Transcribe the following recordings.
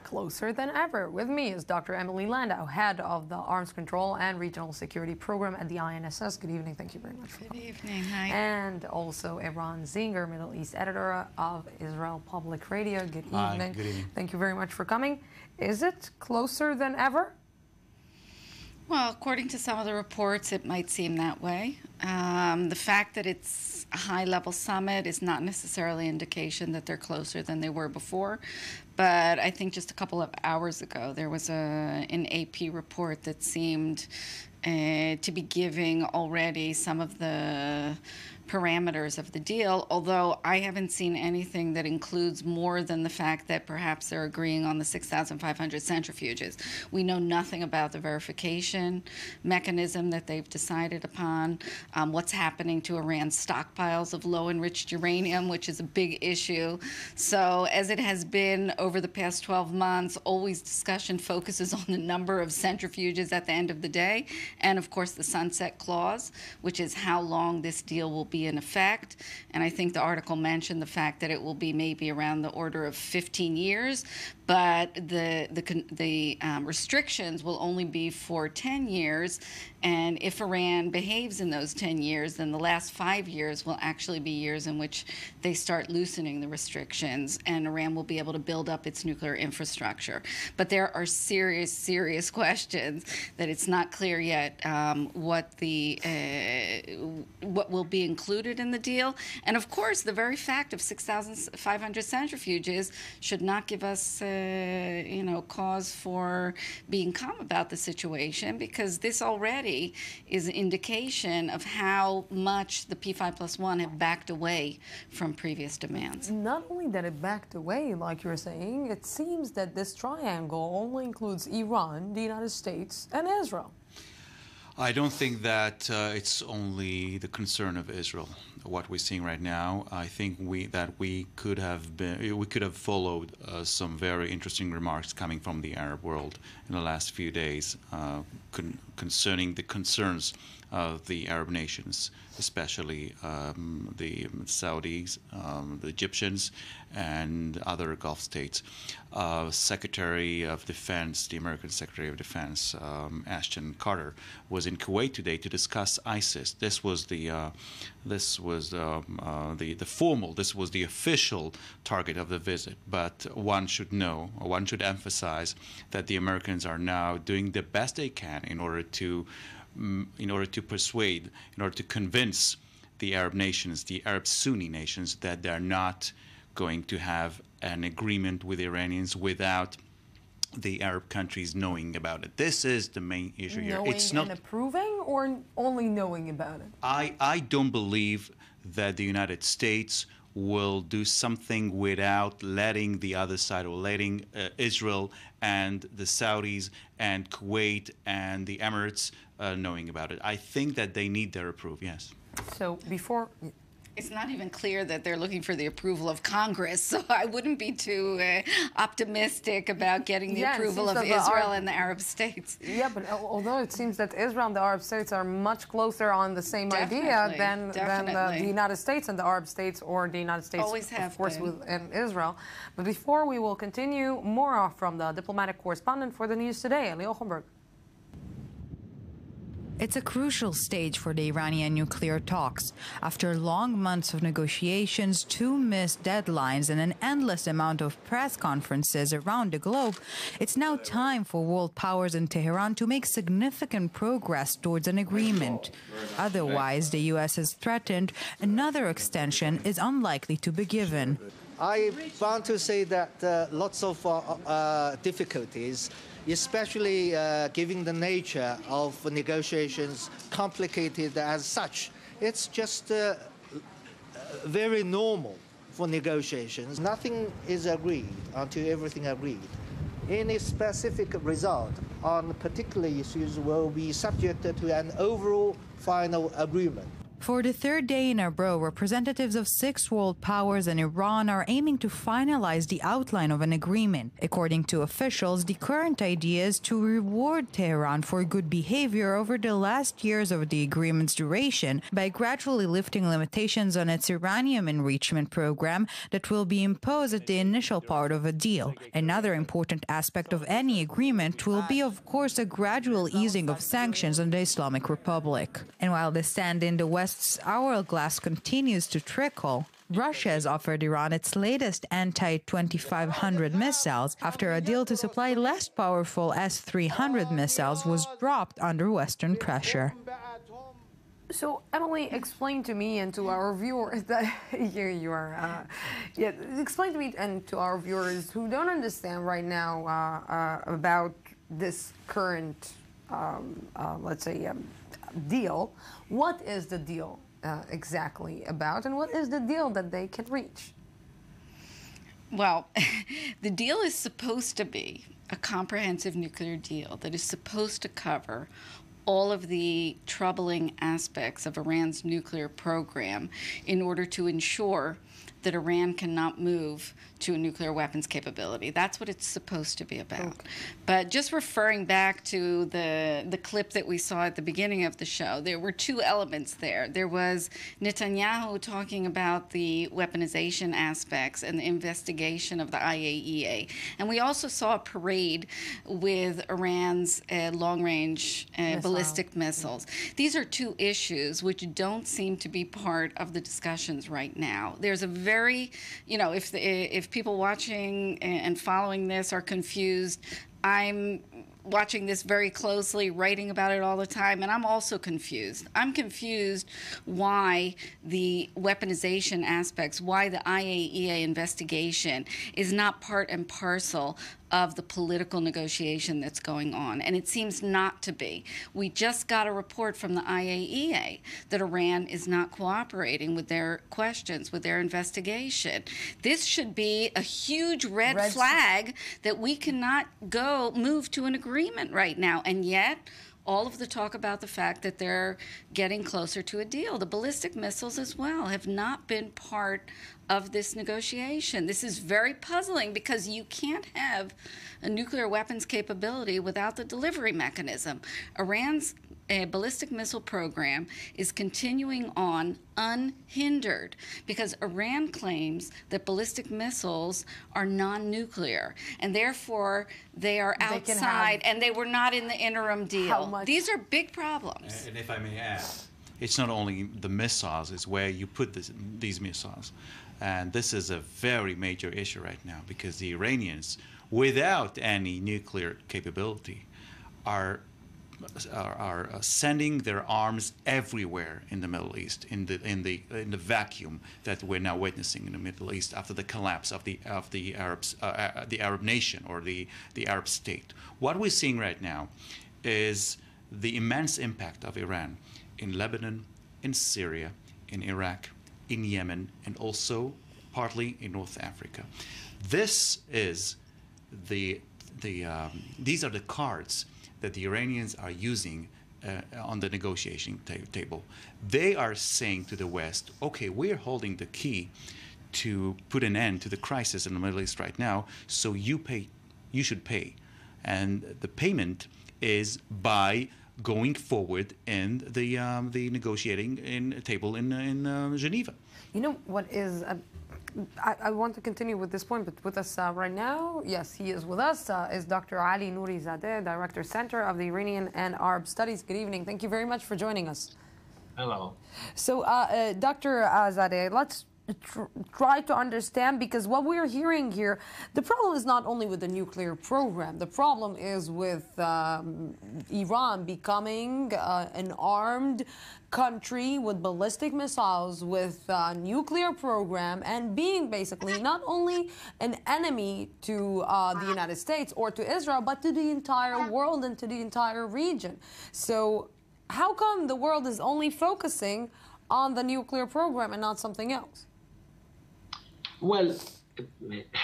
closer than ever. With me is Dr. Emily Landau, head of the Arms Control and Regional Security Program at the INSS. Good evening. Thank you very much for coming. Good evening. Hi. And also Eran Zinger, Middle East editor of Israel Public Radio. Good evening. Hi. Good evening. Thank you very much for coming. Is it closer than ever? Well, according to some of the reports, it might seem that way. The fact that it's a high-level summit is not necessarily an indication that they're closer than they were before. But I think just a couple of hours ago, there was an AP report that seemed to be giving already some of the parameters of the deal, although I haven't seen anything that includes more than the fact that perhaps they're agreeing on the 6,500 centrifuges. We know nothing about the verification mechanism that they've decided upon, what's happening to Iran's stockpiles of low-enriched uranium, which is a big issue. So as it has been over the past 12 months, always discussion focuses on the number of centrifuges at the end of the day, and of course the sunset clause, which is how long this deal will be in effect. And I think the article mentioned the fact that it will be maybe around the order of 15 years, but the restrictions will only be for 10 years. And if Iran behaves in those 10 years, then the last 5 years will actually be years in which they start loosening the restrictions, and Iran will be able to build up its nuclear infrastructure. But there are serious, serious questions that it's not clear yet what will be included in the deal. And of course, the very fact of 6,500 centrifuges should not give us, cause for being calm about the situation, because this already is an indication of how much the P5+1 have backed away from previous demands. Not only that it backed away, like you're saying, it seems that this triangle only includes Iran, the United States, and Israel. I don't think that it's only the concern of Israel. What we're seeing right now, I think we could have followed some very interesting remarks coming from the Arab world in the last few days concerning the concerns of the Arab nations, especially the Saudis, the Egyptians, and other Gulf states. Secretary of Defense, the American Secretary of Defense, Ashton Carter, was in Kuwait today to discuss ISIS. This was the official target of the visit. But one should know, or one should emphasize, that the Americans are now doing the best they can in order to persuade, in order to convince the Arab nations, the Arab Sunni nations, that they're not going to have an agreement with the Iranians without the Arab countries knowing about it. This is the main issue here. It's not and approving, or only knowing about it? I don't believe that the United States will do something without letting the other side, or letting Israel and the Saudis and Kuwait and the Emirates knowing about it. I think that they need their approval, yes. So before... It's not even clear that they're looking for the approval of Congress, so I wouldn't be too optimistic about getting the approval of Israel and the Arab states. Yeah, but although it seems that Israel and the Arab states are much closer on the same idea than the United States and the Arab states, or the United States, of course, within Israel. But before we will continue, more from the diplomatic correspondent for the news today, Leo Holmberg. It's a crucial stage for the Iranian nuclear talks. After long months of negotiations, 2 missed deadlines, and an endless amount of press conferences around the globe, it's now time for world powers in Tehran to make significant progress towards an agreement. Otherwise, the U.S. has threatened another extension is unlikely to be given. I want to say that lots of difficulties, especially given the nature of negotiations, complicated as such. It's just very normal for negotiations. Nothing is agreed until everything agreed. Any specific result on particular issues will be subject to an overall final agreement. For the third day in a row, representatives of 6 world powers and Iran are aiming to finalize the outline of an agreement. According to officials, the current idea is to reward Tehran for good behavior over the last years of the agreement's duration by gradually lifting limitations on its uranium enrichment program that will be imposed at the initial part of a deal. Another important aspect of any agreement will be, of course, a gradual easing of sanctions on the Islamic Republic. And while the sand in the West's hourglass continues to trickle, Russia has offered Iran its latest anti-2500 missiles after a deal to supply less powerful S-300 missiles was dropped under Western pressure. So, Emily, explain to me and to our viewers that here you are. Explain to me and to our viewers who don't understand right now about this current, let's say, deal. What is the deal exactly about, and what is the deal that they can reach? Well, the deal is supposed to be a comprehensive nuclear deal that is supposed to cover all of the troubling aspects of Iran's nuclear program in order to ensure that Iran cannot move to a nuclear weapons capability. That's what it's supposed to be about. Okay. But just referring back to the clip that we saw at the beginning of the show, there were two elements there. There was Netanyahu talking about the weaponization aspects and the investigation of the IAEA. And we also saw a parade with Iran's long-range ballistic missiles. These are two issues which don't seem to be part of the discussions right now. There's a very, if people watching and following this are confused, I'm watching this very closely, writing about it all the time, and I'm also confused. I'm confused why the weaponization aspects, why the IAEA investigation is not part and parcel of the political negotiation that's going on, and it seems not to be. We just got a report from the IAEA that Iran is not cooperating with their questions, with their investigation. This should be a huge red flag that we cannot move to an agreement right now, and yet all of the talk about the fact that they're getting closer to a deal. The ballistic missiles as well have not been part of this negotiation. This is very puzzling because you can't have a nuclear weapons capability without the delivery mechanism. Iran's ballistic missile program is continuing on unhindered because Iran claims that ballistic missiles are non-nuclear and therefore they are outside and they were not in the interim deal. These are big problems. And if I may add, it's not only the missiles, it's where you put these missiles. And this is a very major issue right now because the Iranians, without any nuclear capability, are sending their arms everywhere in the Middle East, in the vacuum that we're now witnessing in the Middle East after the collapse of the Arab nation or the Arab state. What we're seeing right now is the immense impact of Iran in Lebanon, in Syria, in Iraq, in Yemen, and also partly in North Africa. This is these are the cards that the Iranians are using on the negotiation table. They are saying to the West, okay, we're holding the key to put an end to the crisis in the Middle East right now, so you should pay. And the payment is by going forward in the negotiating table in Geneva. You know what is... I want to continue with this point, but with us right now, yes, he is with us, is Dr. Ali Nourizadeh, Director Center of the Iranian and Arab Studies. Good evening. Thank you very much for joining us. Hello. So, Dr. Zadeh, let's try to understand, because what we're hearing here, the problem is not only with the nuclear program. The problem is with Iran becoming an armed country with ballistic missiles, with a nuclear program, and being basically not only an enemy to the United States or to Israel, but to the entire world and to the entire region. So how come the world is only focusing on the nuclear program and not something else? Well,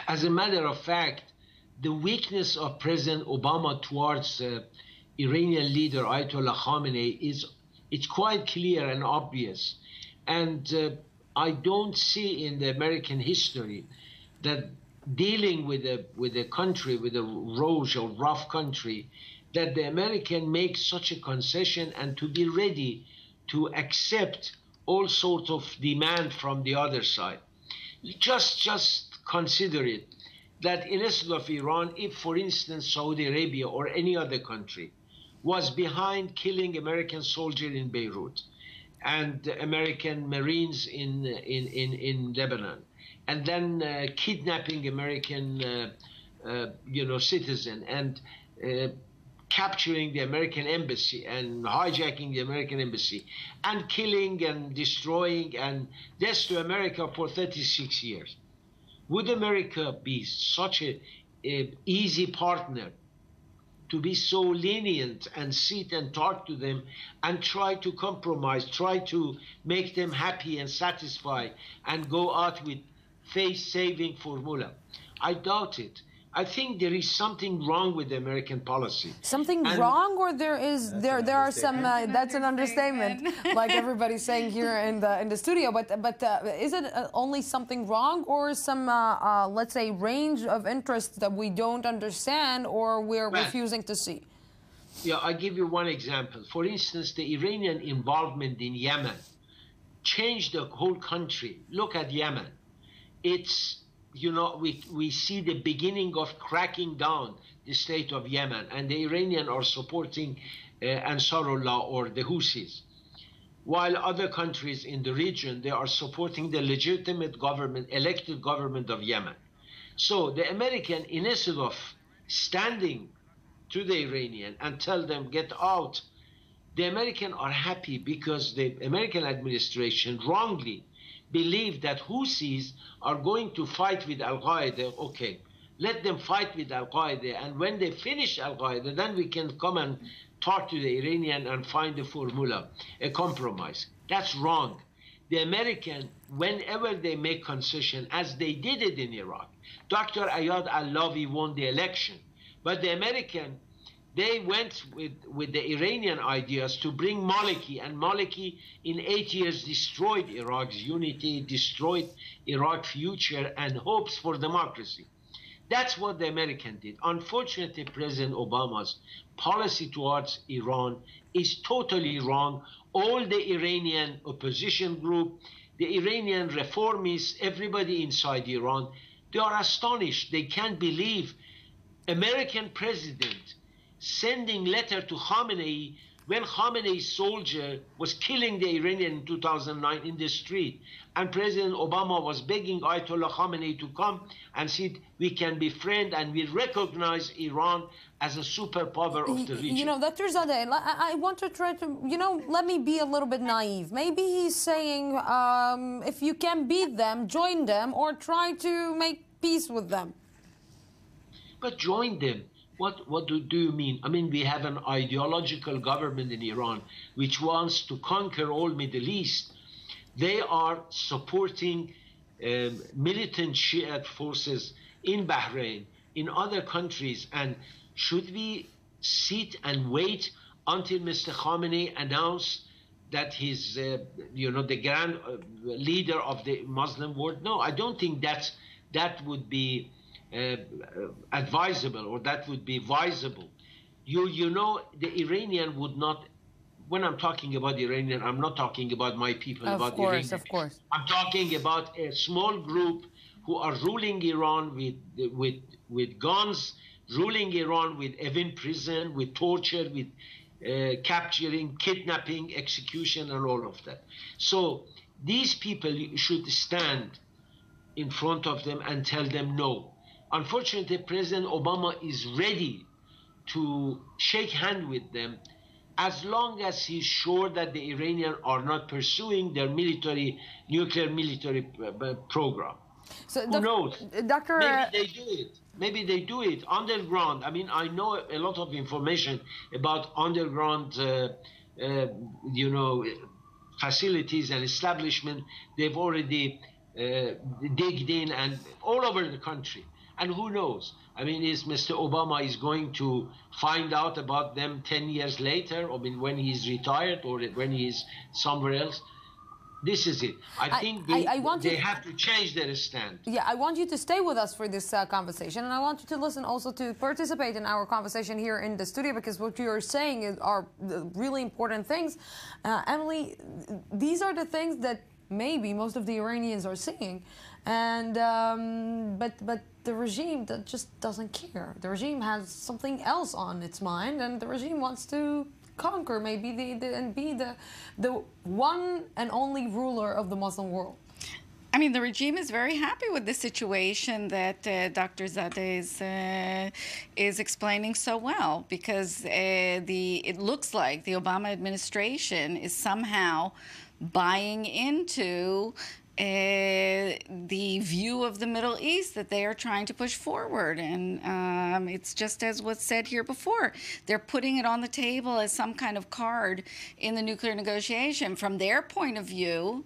as a matter of fact, the weakness of President Obama towards Iranian leader Ayatollah Khamenei it's quite clear and obvious. And I don't see in the American history that dealing with a country, with a rough or rough country, that the American makes such a concession and to be ready to accept all sorts of demand from the other side. Just consider it, that instead of Iran, if, for instance, Saudi Arabia or any other country was behind killing American soldiers in Beirut and American Marines in Lebanon, and then kidnapping American citizen and capturing the American embassy and hijacking the American embassy and killing and destroying and death to America for 36 years. Would America be such a easy partner to be so lenient and sit and talk to them and try to compromise, try to make them happy and satisfied and go out with face-saving formula? I doubt it. I think there is something wrong with the American policy. Something wrong, or there are some. That's an understatement, like everybody's saying here in the studio. But is it only something wrong, or some let's say range of interests that we don't understand or we're refusing to see? Yeah, I'll give you one example. For instance, the Iranian involvement in Yemen changed the whole country. Look at Yemen. It's, you know, we see the beginning of cracking down the state of Yemen, and the Iranians are supporting Ansarullah or the Houthis, while other countries in the region, they are supporting the legitimate government, elected government of Yemen. So the American, instead of standing to the Iranian and tell them get out, the Americans are happy because the American administration wrongly believe that Houthis are going to fight with Al-Qaeda. Okay, let them fight with Al-Qaeda, and when they finish Al-Qaeda, then we can come and talk to the Iranian and find a formula, a compromise. That's wrong. The American, whenever they make concession, as they did it in Iraq, Dr. Ayad Allawi won the election, but the American, they went with the Iranian ideas to bring Maliki, and Maliki in 8 years destroyed Iraq's unity, destroyed Iraq's future and hopes for democracy. That's what the American did. Unfortunately, President Obama's policy towards Iran is totally wrong. All the Iranian opposition group, the Iranian reformists, everybody inside Iran, they are astonished. They can't believe American president sending letter to Khamenei when Khamenei's soldier was killing the Iranian in 2009 in the street, and President Obama was begging Ayatollah Khamenei to come and said we can be friends and we recognize Iran as a superpower of the region. You know, Dr. Zadeh, I want to try to, you know, let me be a little bit naive. Maybe he's saying if you can beat them, join them or try to make peace with them. But join them. What do you mean? I mean, we have an ideological government in Iran which wants to conquer all Middle East. They are supporting militant Shiite forces in Bahrain, in other countries. And should we sit and wait until Mr. Khamenei announced that he's, you know, the grand leader of the Muslim world? No, I don't think that would be advisable, or that would be visible. You know, the Iranian would not, when I'm talking about Iranian, I'm not talking about my people, about Iranian. Of course. I'm talking about a small group who are ruling Iran with guns, ruling Iran with even prison, with torture, with capturing, kidnapping, execution, and all of that. So these people should stand in front of them and tell them no. Unfortunately, President Obama is ready to shake hands with them as long as he's sure that the Iranians are not pursuing their nuclear military program. So, who knows? Dr. Maybe they do it. Maybe they do it underground. I mean, I know a lot of information about underground, you know, facilities and establishment. They've already digged in and all over the country. And who knows? I mean, is Mr. Obama is going to find out about them 10 years later, I mean, when he's retired or when he's somewhere else? This is it. I think they have to change their stand. Yeah, I want you to stay with us for this conversation, and I want you to listen also to participate in our conversation here in the studio, because what you are saying are really important things. Emily, these are the things that maybe most of the Iranians are seeing, and but the regime that just doesn't care. The regime has something else on its mind, and the regime wants to conquer maybe and be the one and only ruler of the Muslim world. I mean, the regime is very happy with the situation that Dr. Zadeh is explaining so well, because it looks like the Obama administration is somehow buying into the view of the Middle East that they are trying to push forward. And it's just as was said here before. They're putting it on the table as some kind of card in the nuclear negotiation. From their point of view,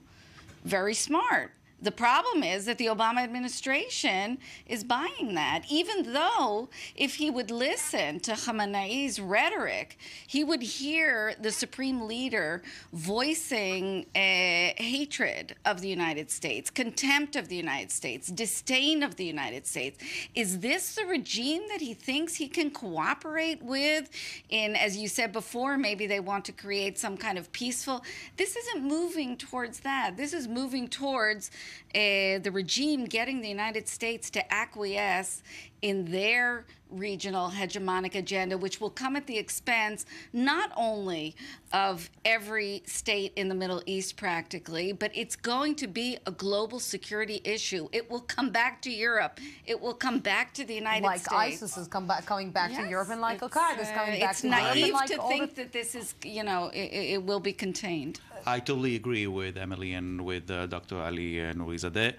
very smart. The problem is that the Obama administration is buying that, even though if he would listen to Khamenei's rhetoric, he would hear the supreme leader voicing hatred of the United States, contempt of the United States, disdain of the United States. Is this the regime that he thinks he can cooperate with? In, as you said before, maybe they want to create some kind of peaceful. This isn't moving towards that. This is moving towards the regime getting the United States to acquiesce in their regional hegemonic agenda, which will come at the expense not only of every state in the Middle East practically, but it's going to be a global security issue. It will come back to Europe. It will come back to the United States. Like ISIS is coming back to Europe, and like Al-Qaeda is coming back to Europe. It's naive to think that this is, you know, it will be contained. I totally agree with Emily and with Dr. Ali Nourizadeh,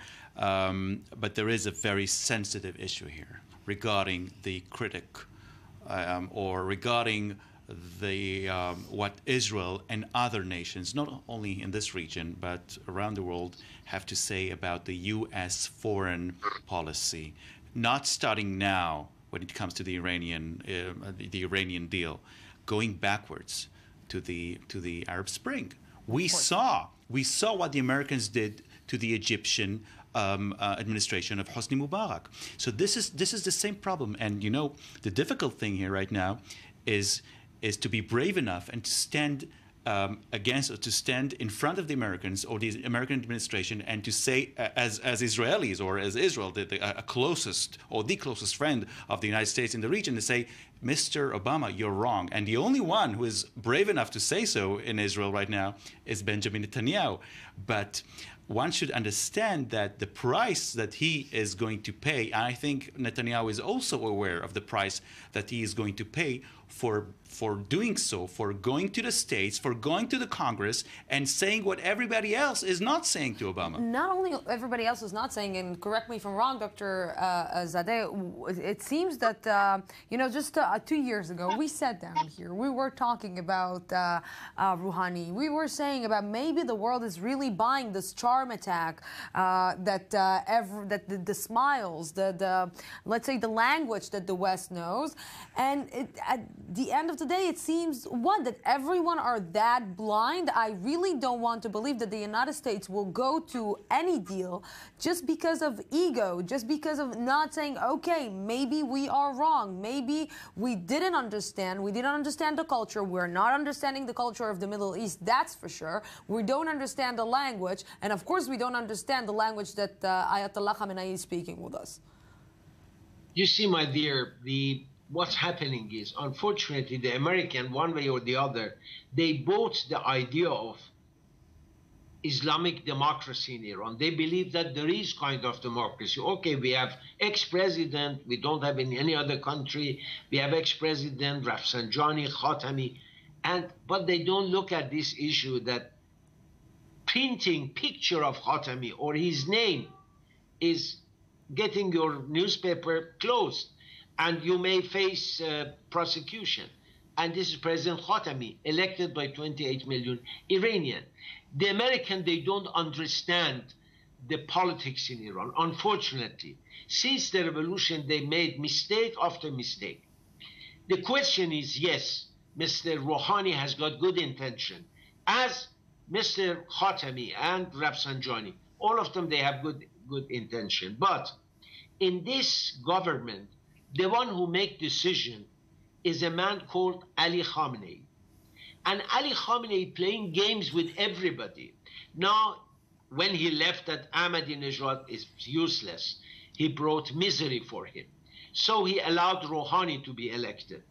but there is a very sensitive issue here regarding the critic or regarding the what Israel and other nations, not only in this region but around the world, have to say about the U.S. foreign policy, not starting now when it comes to the Iranian deal, going backwards to the Arab Spring. We saw what the Americans did to the Egyptian administration of Hosni Mubarak. So this is the same problem. And you know, the difficult thing here right now is to be brave enough and to stand to stand in front of the Americans or the American administration and to say, as Israelis or as Israel, the closest or the closest friend of the United States in the region, to say, Mr. Obama, you're wrong. And the only one who is brave enough to say so in Israel right now is Benjamin Netanyahu. But one should understand that the price that he is going to pay, and I think Netanyahu is also aware of the price that he is going to pay for doing so, for going to the States, for going to the Congress and saying what everybody else is not saying to Obama. Not only everybody else is not saying, and correct me if I'm wrong, Dr. Zadeh, it seems that, you know, just 2 years ago, we sat down here. We were talking about Rouhani. We were saying about maybe the world is really buying this charm attack, that the smiles, let's say the language that the West knows. And at the end of the day, it seems, that everyone are that blind. I really don't want to believe that the United States will go to any deal just because of ego, just because of not saying, okay, maybe we are wrong. Maybe we didn't understand. We didn't understand the culture. We're not understanding the culture of the Middle East, that's for sure. We don't understand the language. And of course, we don't understand the language that Ayatollah Khamenei is speaking with us. You see, my dear, what's happening is, unfortunately, the American, one way or the other, they bought the idea of Islamic democracy in Iran. They believe that there is kind of democracy. Okay, we have ex-president, we don't have in any other country. We have ex-president, Rafsanjani, Khatami, but they don't look at this issue that printing picture of Khatami or his name is getting your newspaper closed, and you may face prosecution. And this is President Khatami, elected by 28 million Iranian. The American, they don't understand the politics in Iran, unfortunately. Since the revolution, they made mistake after mistake. The question is, yes, Mr. Rouhani has got good intention. As Mr. Khatami and Rafsanjani, all of them, they have good intention. But in this government, the one who makes decision is a man called Ali Khamenei. And Ali Khamenei playing games with everybody. Now, when he left that Ahmadinejad is useless, he brought misery for him. So he allowed Rouhani to be elected.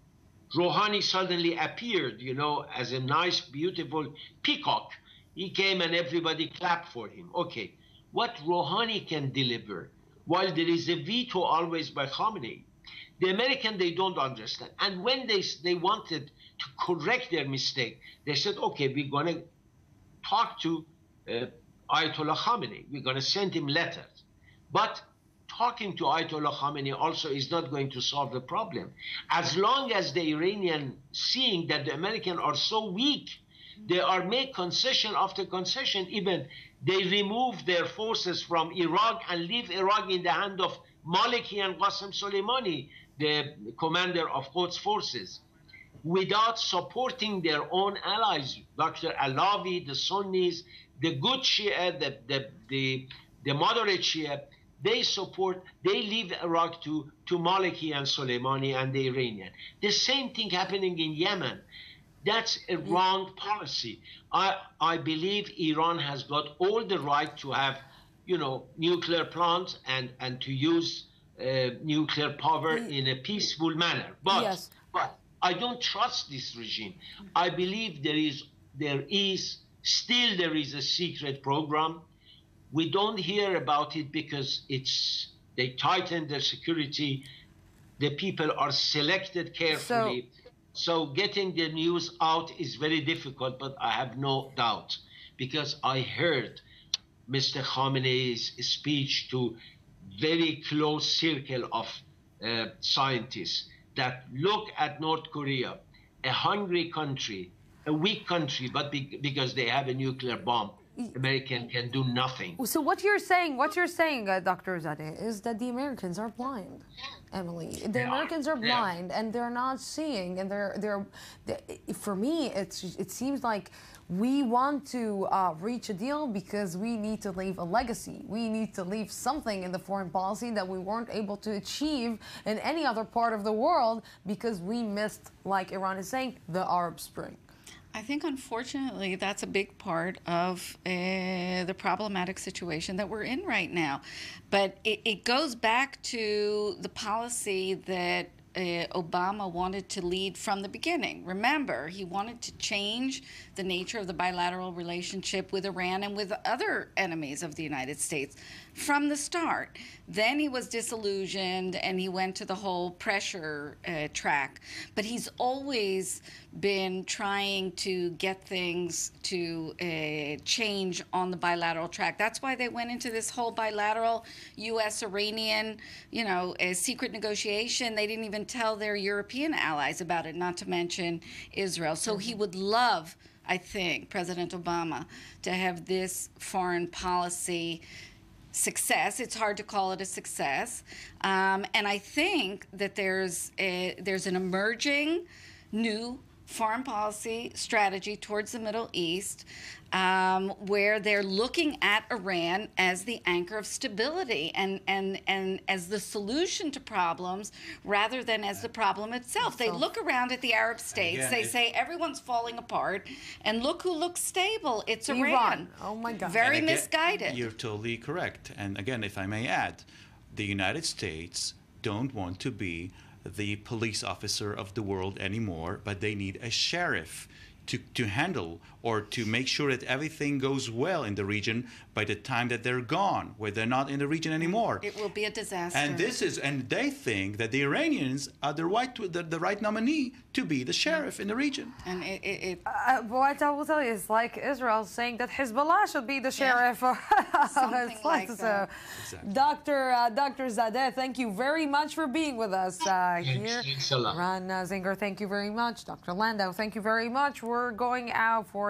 Rouhani suddenly appeared, you know, as a nice, beautiful peacock. He came and everybody clapped for him. Okay, what Rouhani can deliver, while there is a veto always by Khamenei, the Americans, they don't understand. And when they wanted to correct their mistake, they said, okay, we're going to talk to Ayatollah Khamenei. We're going to send him letters. But talking to Ayatollah Khamenei also is not going to solve the problem. As long as the Iranian seeing that the Americans are so weak, they are make concession after concession. Even they remove their forces from Iraq and leave Iraq in the hand of Maliki and Qasem Soleimani, the commander of Quds forces, without supporting their own allies, Dr. Alawi, the Sunnis, the good Shia, the moderate Shia. They leave Iraq to Maliki and Soleimani and the Iranian. The same thing happening in Yemen. That's a wrong policy. I believe Iran has got all the right to have, you know, nuclear plants and to use nuclear power in a peaceful manner. But I don't trust this regime. I believe there is still a secret program. We don't hear about it because they tighten their security. The people are selected carefully. So getting the news out is very difficult, but I have no doubt, because I heard Mr. Khamenei's speech to very close circle of scientists that look at North Korea, a hungry country, a weak country, but because they have a nuclear bomb, American can do nothing. So what you're saying, Dr. Zadeh, is that the Americans are blind, Emily. The Americans are blind, and they're not seeing. And they're for me, it seems like we want to reach a deal because we need to leave a legacy. We need to leave something in the foreign policy that we weren't able to achieve in any other part of the world because we missed, like Iran is saying, the Arab Spring. I think, unfortunately, that's a big part of the problematic situation that we're in right now. But it goes back to the policy that Obama wanted to lead from the beginning. Remember, he wanted to change the nature of the bilateral relationship with Iran and with other enemies of the United States from the start. Then he was disillusioned and he went to the whole pressure track. But he's always been trying to get things to change on the bilateral track. That's why they went into this whole bilateral U.S.-Iranian, you know, secret negotiation. They didn't even tell their European allies about it, not to mention Israel. So he would love, I think, President Obama, to have this foreign policy success. It's hard to call it a success. And I think that there's an emerging new foreign policy strategy towards the Middle East where they're looking at Iran as the anchor of stability and as the solution to problems rather than as the problem itself. They look around at the Arab states, again, they say everyone's falling apart, and look who looks stable. It's Iran. Oh my God. Very again, misguided. You're totally correct. And again, if I may add, the United States don't want to be the police officer of the world anymore, but they need a sheriff to handle or to make sure that everything goes well in the region by the time that they're gone, where they're not in the region anymore. It will be a disaster. And they think that the Iranians are the right nominee to be the sheriff in the region. And what I will tell you is like Israel saying that Hezbollah should be the sheriff. Something like that. Exactly. Dr. Zadeh, thank you very much for being with us here. Thanks a lot. Ran Zinger, thank you very much. Dr. Landau, thank you very much. We're going out for